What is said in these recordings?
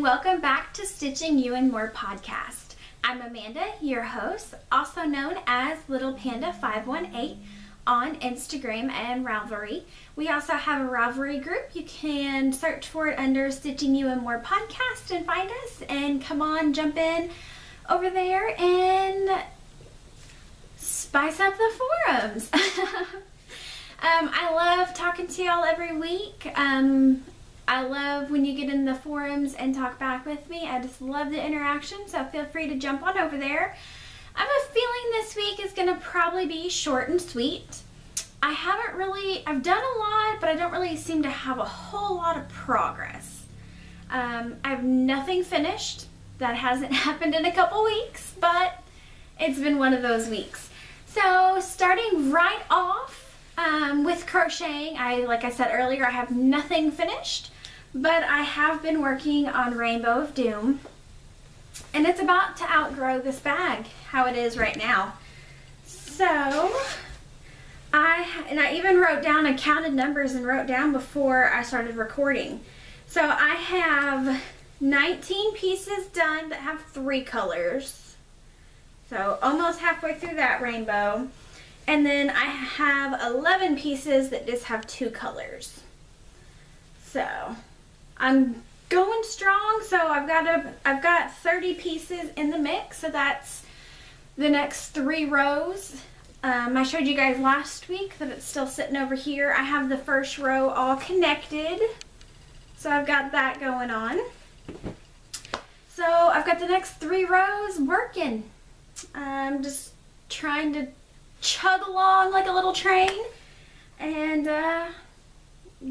and welcome back to Stitching Ewe and More podcast. I'm Amanda, your host, also known as Little Panda 518 on Instagram and Ravelry. We also have a Ravelry group. You can search for it under Stitching Ewe and More podcast and find us, and come on, jump in over there and spice up the forums. I love talking to y'all every week. I love when you get in the forums and talk back with me. I just love the interaction, so feel free to jump on over there. I have a feeling this week is going to probably be short and sweet. I've done a lot, but I don't really seem to have a whole lot of progress. I have nothing finished. That hasn't happened in a couple weeks, but it's been one of those weeks. So starting right off with crocheting, like I said earlier, I have nothing finished, but I have been working on Rainbow of Doom, and it's about to outgrow this bag, how it is right now. So I even wrote down, I counted numbers and wrote down before I started recording. So I have 19 pieces done that have 3 colors. So almost halfway through that rainbow. And then I have 11 pieces that just have 2 colors. So I'm going strong. So I've got 30 pieces in the mix. So that's the next 3 rows. I showed you guys last week that it's still sitting over here. I have the first row all connected. So I've got that going on. So I've got the next 3 rows working. I'm just trying to chug along like a little train and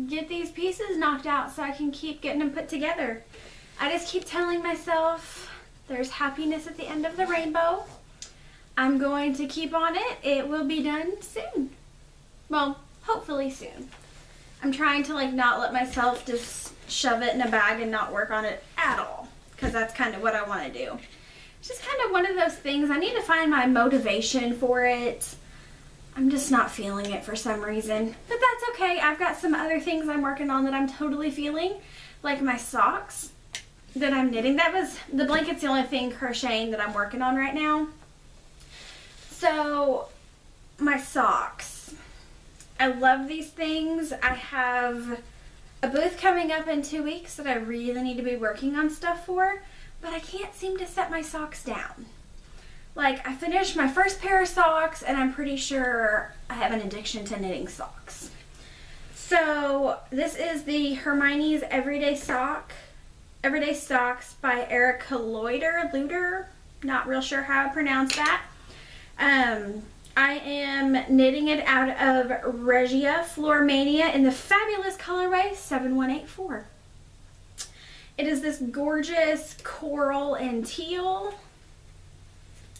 get these pieces knocked out so I can keep getting them put together. I just keep telling myself there's happiness at the end of the rainbow. I'm going to keep on it. It will be done soon. Well, hopefully soon. I'm trying to not let myself just shove it in a bag and not work on it at all, because that's kind of what I want to do. It's just kind of one of those things. I need to find my motivation for it. I'm just not feeling it for some reason, but that's okay. I've got some other things I'm working on that I'm totally feeling, like my socks that I'm knitting. The blanket's the only thing crocheting that I'm working on right now. So my socks, I love these things. I have a booth coming up in 2 weeks that I really need to be working on stuff for, but I can't seem to set my socks down. I finished my first pair of socks, and I'm pretty sure I have an addiction to knitting socks. So this is the Hermione's Everyday Socks by Erica Lueder. Not real sure how I pronounce that. I am knitting it out of Regia Flormania in the fabulous colorway 7184. It is this gorgeous coral and teal.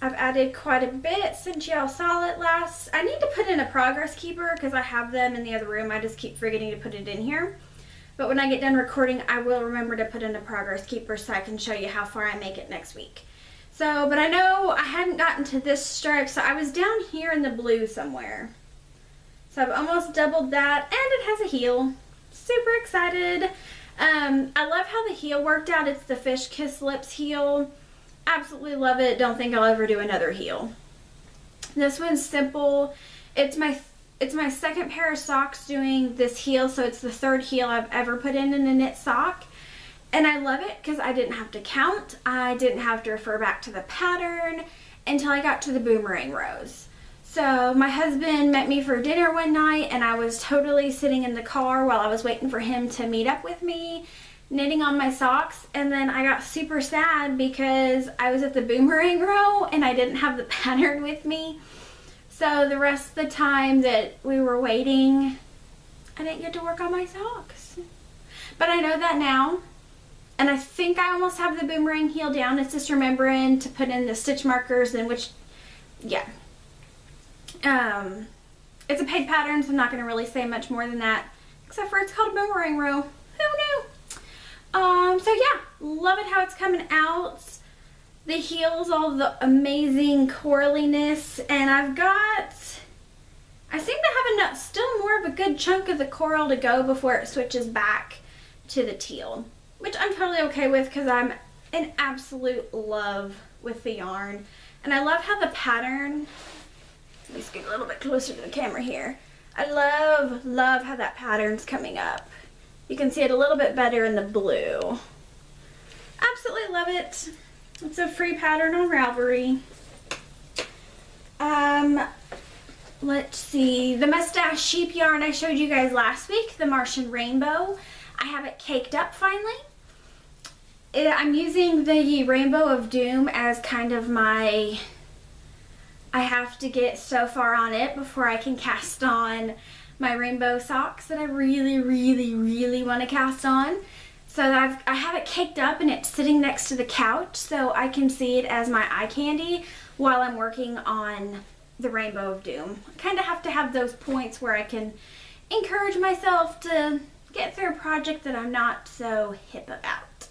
I've added quite a bit since y'all saw it last. I need to put in a progress keeper because I have them in the other room. I just keep forgetting to put it in here. But when I get done recording, I will remember to put in a progress keeper so I can show you how far I make it next week. So, but I know I hadn't gotten to this stripe, so I was down here in the blue somewhere. So I've almost doubled that, and it has a heel. Super excited. I love how the heel worked out. It's the Fish Kiss Lips heel. Absolutely love it. Don't think I'll ever do another heel. This one's simple. It's my second pair of socks doing this heel, so it's the 3rd heel I've ever put in a knit sock. And I love it because I didn't have to count. I didn't have to refer back to the pattern until I got to the boomerang rows. So my husband met me for dinner one night, and I was totally sitting in the car while I was waiting for him to meet up with me, knitting on my socks. And then I got super sad because I was at the boomerang row and I didn't have the pattern with me. So the rest of the time that we were waiting, I didn't get to work on my socks. But I know that now. And I think I almost have the boomerang heel down. It's just remembering to put in the stitch markers, and it's a paid pattern, so I'm not going to really say much more than that, except for it's called boomerang row. Who knew? So yeah, love it how it's coming out. The heels, all the amazing coraliness, and I seem to have enough, still more of a good chunk of the coral to go before it switches back to the teal. which I'm totally okay with because I'm in absolute love with the yarn. And I love how the pattern, let me scoot a little bit closer to the camera here. I love how that pattern's coming up. You can see it a little bit better in the blue. Absolutely love it. It's a free pattern on Ravelry. Let's see, the mustache sheep yarn I showed you guys last week, the Martian Rainbow. I have it caked up finally. I'm using the Rainbow of Doom as kind of my, I have to get so far on it before I can cast on my rainbow socks that I really want to cast on. So I have it caked up and it's sitting next to the couch so I can see it as my eye candy while I'm working on the Rainbow of Doom. I kind of have to have those points where I can encourage myself to get through a project that I'm not so hip about.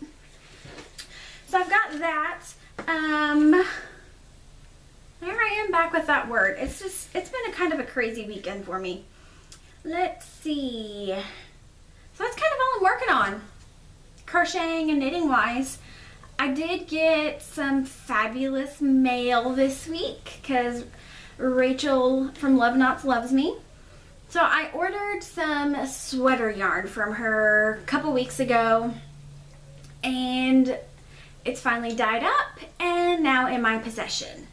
So I've got that. There I am back with that word. It's been a kind of a crazy weekend for me. Let's see. So that's kind of all I'm working on, crocheting and knitting wise. I did get some fabulous mail this week because Rachel from Love Knots loves me. So I ordered some sweater yarn from her a couple weeks ago and it's finally dyed up and now in my possession.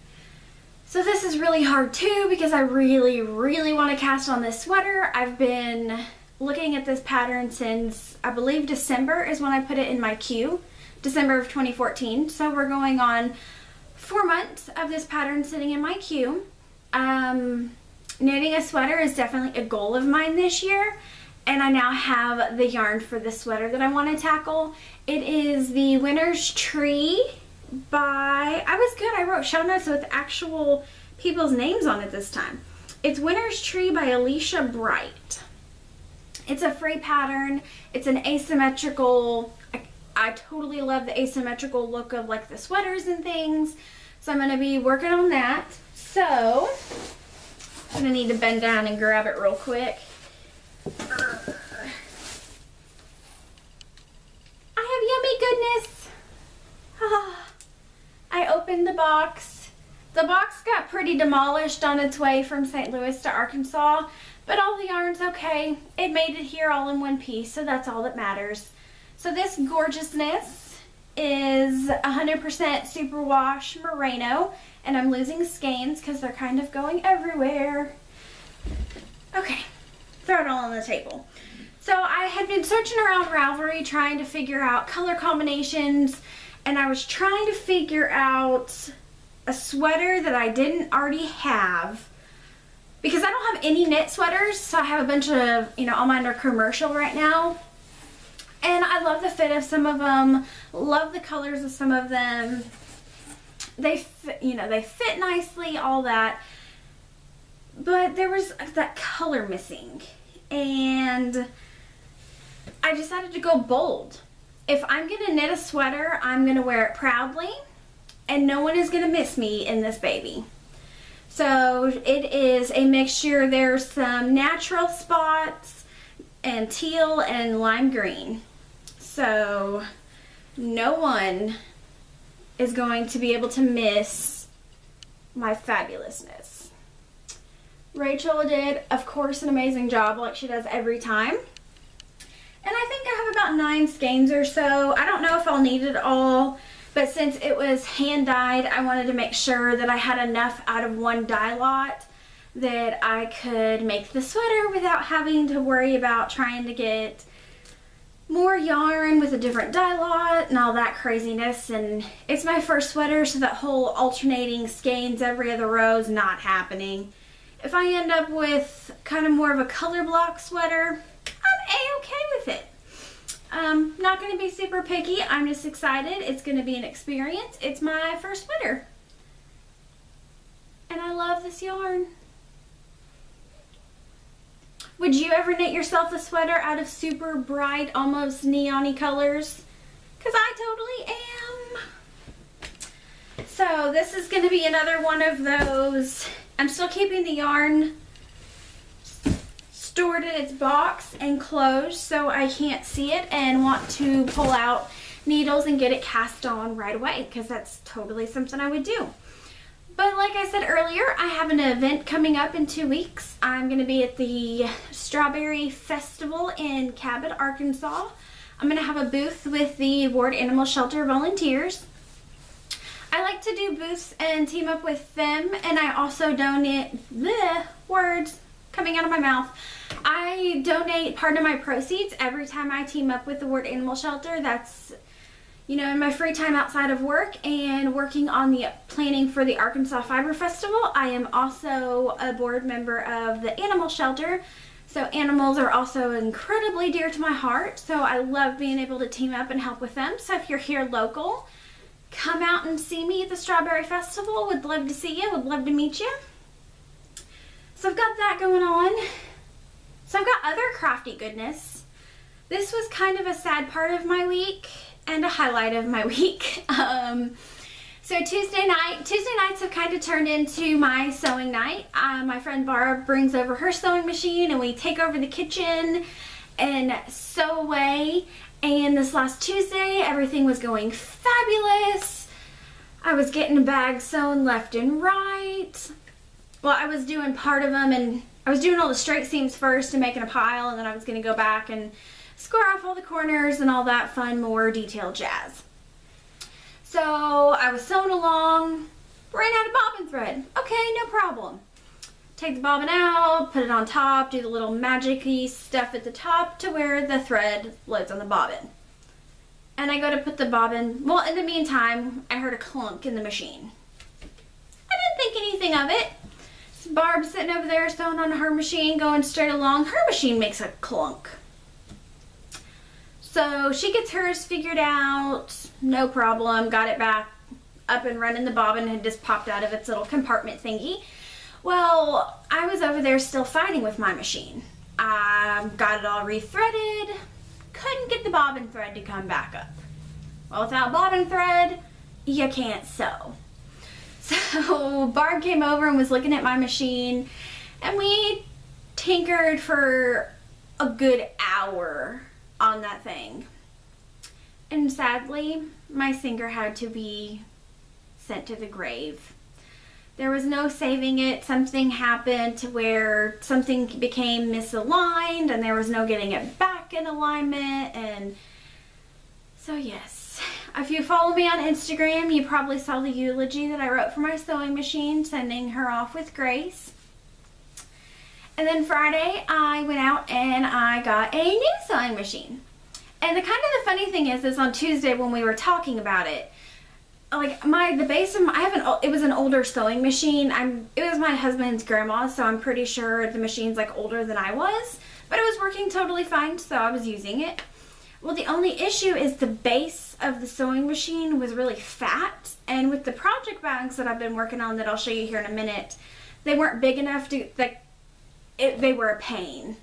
So this is really hard too because I really want to cast on this sweater. I've been looking at this pattern since I believe December is when I put it in my queue. December of 2014. So we're going on 4 months of this pattern sitting in my queue. Knitting a sweater is definitely a goal of mine this year, and I now have the yarn for the sweater that I want to tackle. It is the Winter's Tree by, I wrote show notes with actual people's names on it this time. It's Winter's Tree by Alicia Bright. It's a free pattern. It's an asymmetrical, I totally love the asymmetrical look of like the sweaters and things. So I'm going to be working on that. So I'm going to need to bend down and grab it real quick. I have yummy goodness. I opened the box. The box got pretty demolished on its way from St. Louis to Arkansas, but all the yarn's okay. It made it here all in one piece, so that's all that matters. So this gorgeousness is 100% superwash merino, and I'm losing skeins because they're kind of going everywhere. Okay, throw it all on the table. So I had been searching around Ravelry trying to figure out color combinations, and I was trying to figure out a sweater that I didn't already have because I don't have any knit sweaters, so I have a bunch of, all mine are commercial right now. And I love the fit of some of them, love the colors of some of them. They fit, they fit nicely, all that. But there was that color missing. And I decided to go bold. If I'm going to knit a sweater, I'm going to wear it proudly. And no one is going to miss me in this baby. So it is a mixture. There's some natural spots and teal and lime green. So no one is going to be able to miss my fabulousness. Rachel did, of course, an amazing job like she does every time. And I think I have about 9 skeins or so. I don't know if I'll need it all, but since it was hand dyed, I wanted to make sure that I had enough out of one dye lot that I could make the sweater without having to worry about trying to get more yarn with a different dye lot and all that craziness. And it's my first sweater, so that whole alternating skeins every other row is not happening. If I end up with kind of more of a color block sweater, I'm a-okay with it. Not going to be super picky. I'm just excited. It's going to be an experience. It's my first sweater. And I love this yarn. Would you ever knit yourself a sweater out of super bright, almost neon-y colors? Because I totally am. So this is going to be another one of those. I'm still keeping the yarn stored stored in its box and closed so I can't see it and want to pull out needles and get it cast on right away, because that's totally something I would do. But like I said earlier, I have an event coming up in 2 weeks. I'm going to be at the Strawberry Festival in Cabot, Arkansas. I'm going to have a booth with the Ward Animal Shelter volunteers. I like to do booths and team up with them, and I also donate, words coming out of my mouth. I donate part of my proceeds every time I team up with the Ward Animal Shelter. That's, you know, in my free time outside of work and working on the planning for the Arkansas Fiber Festival. I am also a board member of the animal shelter, so animals are also incredibly dear to my heart, so I love being able to team up and help with them. So if you're here local, come out and see me at the Strawberry Festival. Would love to see you, would love to meet you. So I've got that going on. So I've got other crafty goodness. This was kind of a sad part of my week and a highlight of my week. So Tuesday nights have kind of turned into my sewing night. My friend Barb brings over her sewing machine and we take over the kitchen and sew away. And this last Tuesday, everything was going fabulous. I was getting bags sewn left and right. Well, I was doing part of them, and I was doing all the straight seams first and making a pile, and then I was going to go back and score off all the corners and all that fun, more detailed jazz. So I was sewing along, ran out of bobbin thread. Okay, no problem. Take the bobbin out, put it on top, do the little magic-y stuff at the top to where the thread loads on the bobbin. And I go to put the bobbin, well, in the meantime, I heard a clunk in the machine. I didn't think anything of it. Barb's sitting over there sewing on her machine, going straight along. Her machine makes a clunk. So she gets hers figured out, no problem, got it back up and running. The bobbin had just popped out of its little compartment thingy. Well, I was over there still fighting with my machine. I got it all rethreaded, couldn't get the bobbin thread to come back up. Well, without bobbin thread, you can't sew. So Barb came over and was looking at my machine, and we tinkered for a good hour on that thing. And sadly, my singer had to be sent to the grave. There was no saving it. Something happened to where something became misaligned and there was no getting it back in alignment. And so yes, if you follow me on Instagram, you probably saw the eulogy that I wrote for my sewing machine, sending her off with grace. And then Friday, I went out and I got a new sewing machine. And the funny thing is on Tuesday when we were talking about it, like the base of it was an older sewing machine. It was my husband's grandma's, so I'm pretty sure the machine's like older than I was, but it was working totally fine, so I was using it. Well, the only issue is the base of the sewing machine was really fat, and with the project bags that I've been working on that I'll show you here in a minute, they weren't big enough to, they were a pain.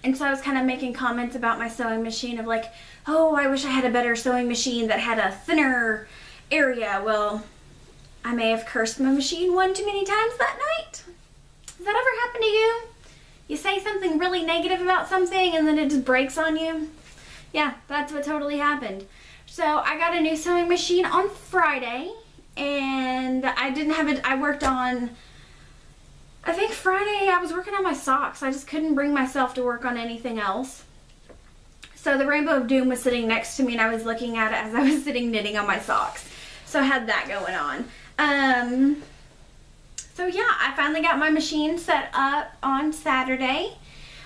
And so I was kind of making comments about my sewing machine of like, oh, I wish I had a better sewing machine that had a thinner area. Well, I may have cursed my machine one too many times that night. Has that ever happened to you? You say something really negative about something and then it just breaks on you? Yeah, that's what totally happened. So I got a new sewing machine on Friday, and I worked on, I think Friday I was working on my socks. I just couldn't bring myself to work on anything else. So the Rainbow of Doom was sitting next to me and I was looking at it as I was sitting knitting on my socks. So I had that going on. So yeah, I finally got my machine set up on Saturday.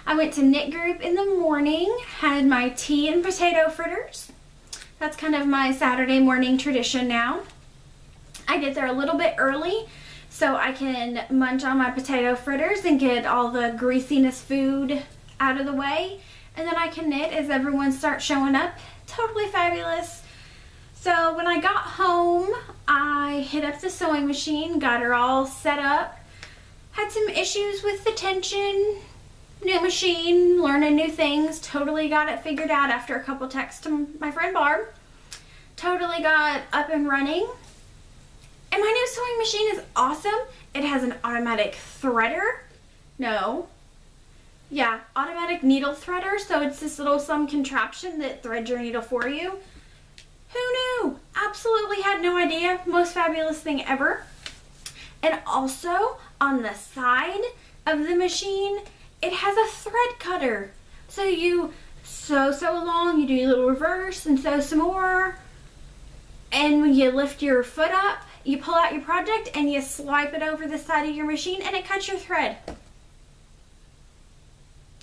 I went to knit group in the morning, had my tea and potato fritters. That's kind of my Saturday morning tradition now. I get there a little bit early so I can munch on my potato fritters and get all the greasiness food out of the way. And then I can knit as everyone starts showing up. Totally fabulous. So when I got home, I hit up the sewing machine, got her all set up. Had some issues with the tension. New machine, learning new things. Totally got it figured out after a couple texts to my friend Barb. Totally got up and running. And my new sewing machine is awesome. It has an automatic threader. No. Yeah, automatic needle threader. So it's this little some contraption that threads your needle for you. Who knew? Absolutely had no idea. Most fabulous thing ever. And also on the side of the machine, it has a thread cutter. So you sew along, you do your little reverse and sew some more. And when you lift your foot up, you pull out your project and you swipe it over the side of your machine and it cuts your thread.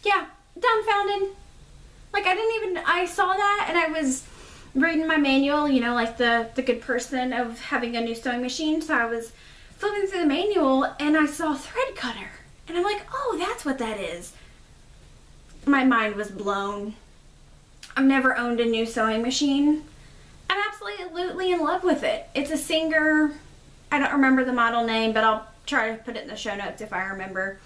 Yeah, dumbfounded. Like I saw that and I was reading my manual, you know, like the good person of having a new sewing machine. So I was flipping through the manual and I saw thread cutter. And I'm like, oh, that's what that is. My mind was blown. I've never owned a new sewing machine. I'm absolutely in love with it. It's a Singer. I don't remember the model name, but I'll try to put it in the show notes if I remember.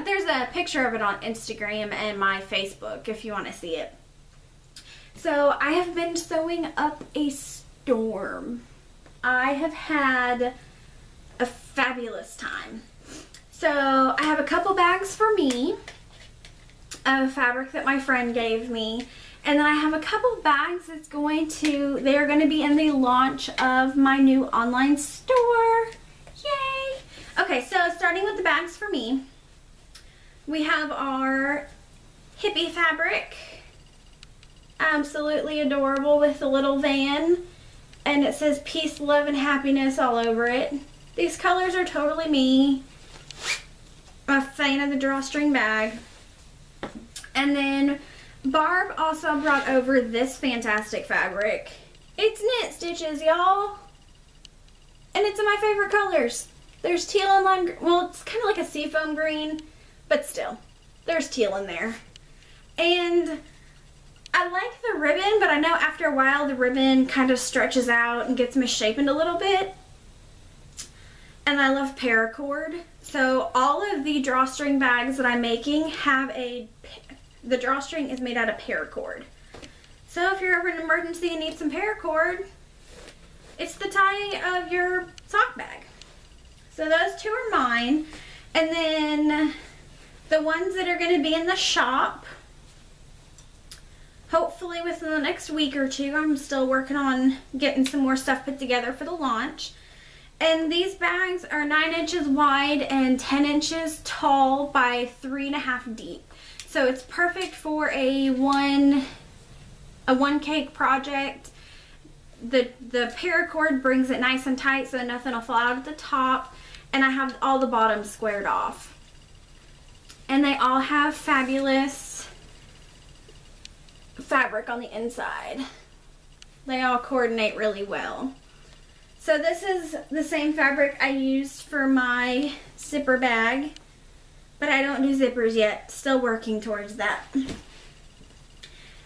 There's a picture of it on Instagram and my Facebook if you want to see it. So I have been sewing up a storm. I have had a fabulous time. So I have a couple bags for me of fabric that my friend gave me. And then I have a couple bags that's they're going to be in the launch of my new online store. Yay! Okay, so starting with the bags for me. We have our hippie fabric, absolutely adorable with a little van, and it says peace, love, and happiness all over it. These colors are totally me. I'm a fan of the drawstring bag. And then Barb also brought over this fantastic fabric. It's knit stitches, y'all, and it's in my favorite colors. There's teal and lime, well, it's kind of like a seafoam green, but still, there's teal in there. And I like the ribbon, but I know after a while the ribbon kind of stretches out and gets misshapen a little bit. And I love paracord. So all of the drawstring bags that I'm making have the drawstring is made out of paracord. So if you're ever in an emergency and need some paracord, it's the tie of your sock bag. So those two are mine. And then the ones that are going to be in the shop, hopefully within the next week or two. I'm still working on getting some more stuff put together for the launch. And these bags are 9 inches wide and 10 inches tall by 3.5 deep. So it's perfect for a one cake project. The paracord brings it nice and tight so nothing will fall out at the top. And I have all the bottoms squared off. And they all have fabulous fabric on the inside. They all coordinate really well. So this is the same fabric I used for my zipper bag, but I don't do zippers yet. Still working towards that.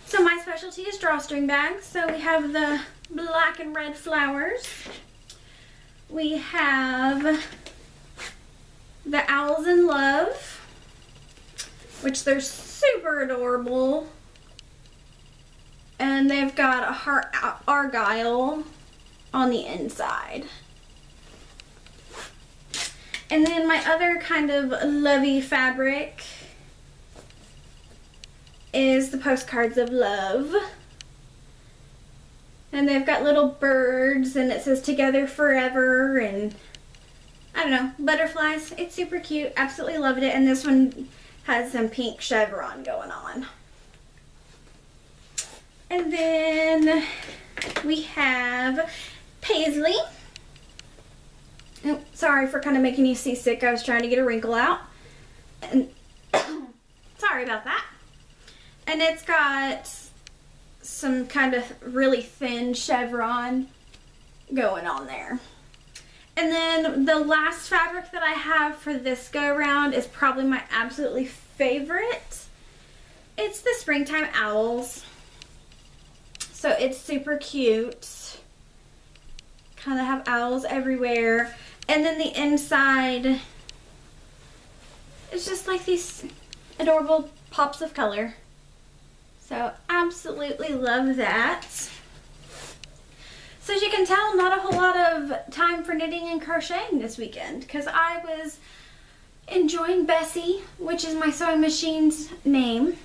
So my specialty is drawstring bags. So we have the black and red flowers. We have the Owls in Love, which they're super adorable. And they've got a heart argyle on the inside. And then my other kind of lovey fabric is the Postcards of Love. And they've got little birds and it says Together Forever and I don't know, butterflies. It's super cute. Absolutely loved it. And this one has some pink chevron going on. And then we have Paisley. Oh, sorry for kind of making you seasick. I was trying to get a wrinkle out. And sorry about that. And it's got some kind of really thin chevron going on there. And then the last fabric that I have for this go around is probably my absolutely favorite. It's the Springtime Owls. So it's super cute. Kind of have owls everywhere. And then the inside is just like these adorable pops of color. So absolutely love that. So as you can tell, not a whole lot of time for knitting and crocheting this weekend because I was enjoying Bessie, which is my sewing machine's name.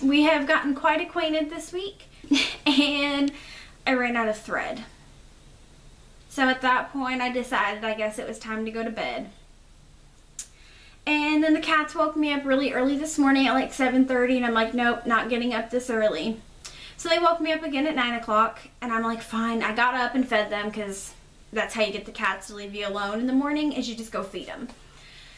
We have gotten quite acquainted this week, and I ran out of thread. So at that point, I decided I guess it was time to go to bed. And then the cats woke me up really early this morning at like 7:30, and I'm like, nope, not getting up this early. So they woke me up again at 9 o'clock, and I'm like, fine. I got up and fed them, because that's how you get the cats to leave you alone in the morning, is you just go feed them.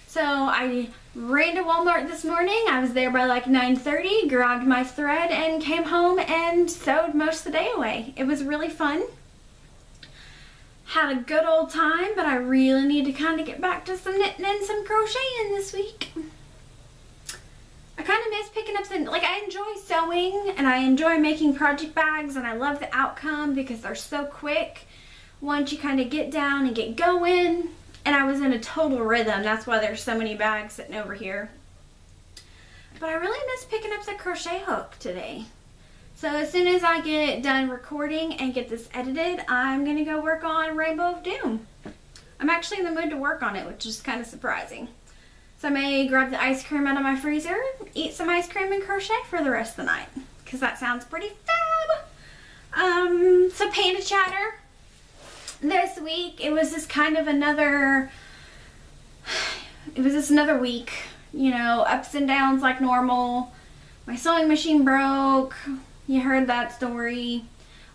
So I ran to Walmart this morning. I was there by like 9:30, grabbed my thread, and came home and sewed most of the day away. It was really fun. Had a good old time, but I really need to kind of get back to some knitting and some crocheting this week. I kind of miss picking up some, like, I enjoy sewing and I enjoy making project bags, and I love the outcome because they're so quick once you kind of get down and get going. And I was in a total rhythm. That's why there's so many bags sitting over here. But I really miss picking up the crochet hook today. So as soon as I get done recording and get this edited, I'm going to go work on Rainbow of Doom. I'm actually in the mood to work on it, which is kind of surprising. So I may grab the ice cream out of my freezer, eat some ice cream, and crochet for the rest of the night, because that sounds pretty fab. So Panda Chatter. This week, it was just kind of another week, you know, ups and downs like normal. My sewing machine broke. You heard that story.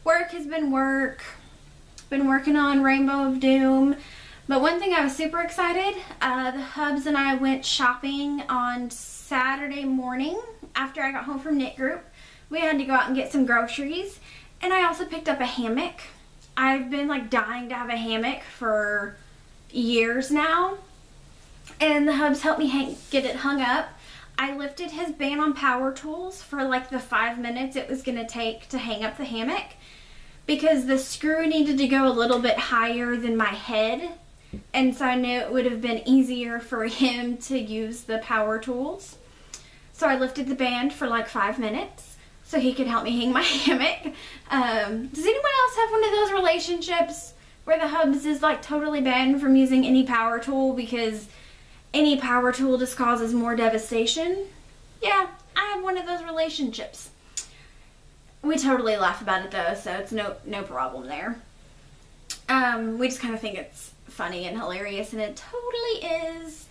Work has been work. Been working on Rainbow of Doom. But one thing I was super excited, the hubs and I went shopping on Saturday morning after I got home from knit group. We had to go out and get some groceries. And I also picked up a hammock. I've been like dying to have a hammock for years now. And the hubs helped me get it hung up. I lifted his band on power tools for like the 5 minutes it was going to take to hang up the hammock, because the screw needed to go a little bit higher than my head, and so I knew it would have been easier for him to use the power tools. So I lifted the band for like 5 minutes so he could help me hang my hammock. Does anyone else have one of those relationships where the hubs is like totally banned from using any power tool because any power tool just causes more devastation? Yeah, I have one of those relationships. We totally laugh about it though, so it's no problem there. We just kind of think it's funny and hilarious, and it totally is.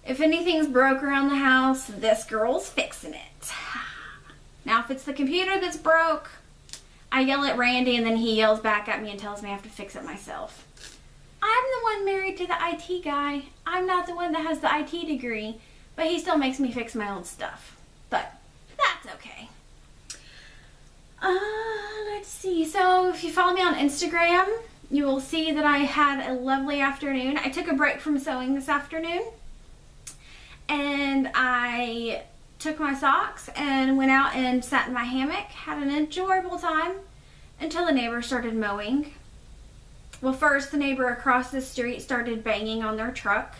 If anything's broke around the house, this girl's fixing it. Now, if it's the computer that's broke, I yell at Randy, and then he yells back at me and tells me I have to fix it myself. I'm the one married to the IT guy. I'm not the one that has the IT degree, but he still makes me fix my own stuff. But that's okay. Let's see. So if you follow me on Instagram, you will see that I had a lovely afternoon. I took a break from sewing this afternoon, and I took my socks and went out and sat in my hammock. Had an enjoyable time until the neighbor started mowing. Well, first the neighbor across the street started banging on their truck.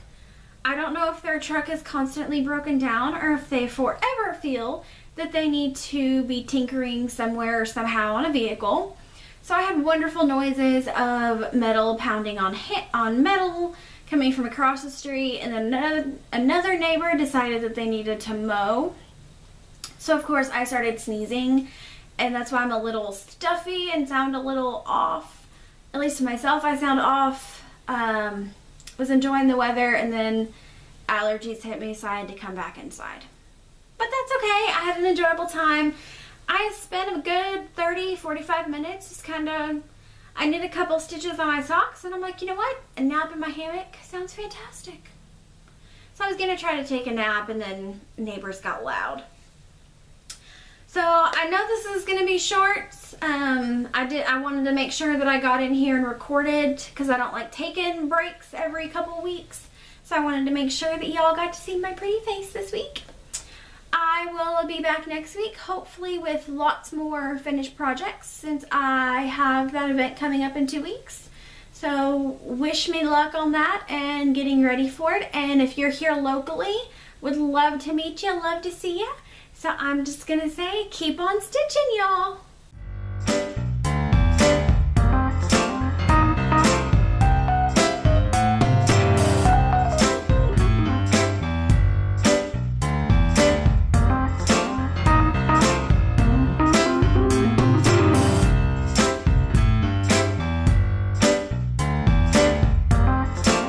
I don't know if their truck is constantly broken down or if they forever feel that they need to be tinkering somewhere or somehow on a vehicle. So I had wonderful noises of metal pounding on metal coming from across the street, and then another neighbor decided that they needed to mow. So of course I started sneezing, and that's why I'm a little stuffy and sound a little off. At least to myself, I sound off. Was enjoying the weather, and then allergies hit me, so I had to come back inside. But that's okay. I had an enjoyable time. I spent a good 30-45 minutes just kind of, I knit a couple stitches on my socks, and I'm like, you know what? A nap in my hammock sounds fantastic. So I was going to try to take a nap, and then neighbors got loud. So I know this is going to be short. I wanted to make sure that I got in here and recorded, because I don't like taking breaks every couple weeks. So I wanted to make sure that y'all got to see my pretty face this week. I will be back next week, hopefully with lots more finished projects, since I have that event coming up in 2 weeks. So wish me luck on that and getting ready for it. And if you're here locally, would love to meet you, love to see you. So I'm just going to say, keep on stitching, y'all.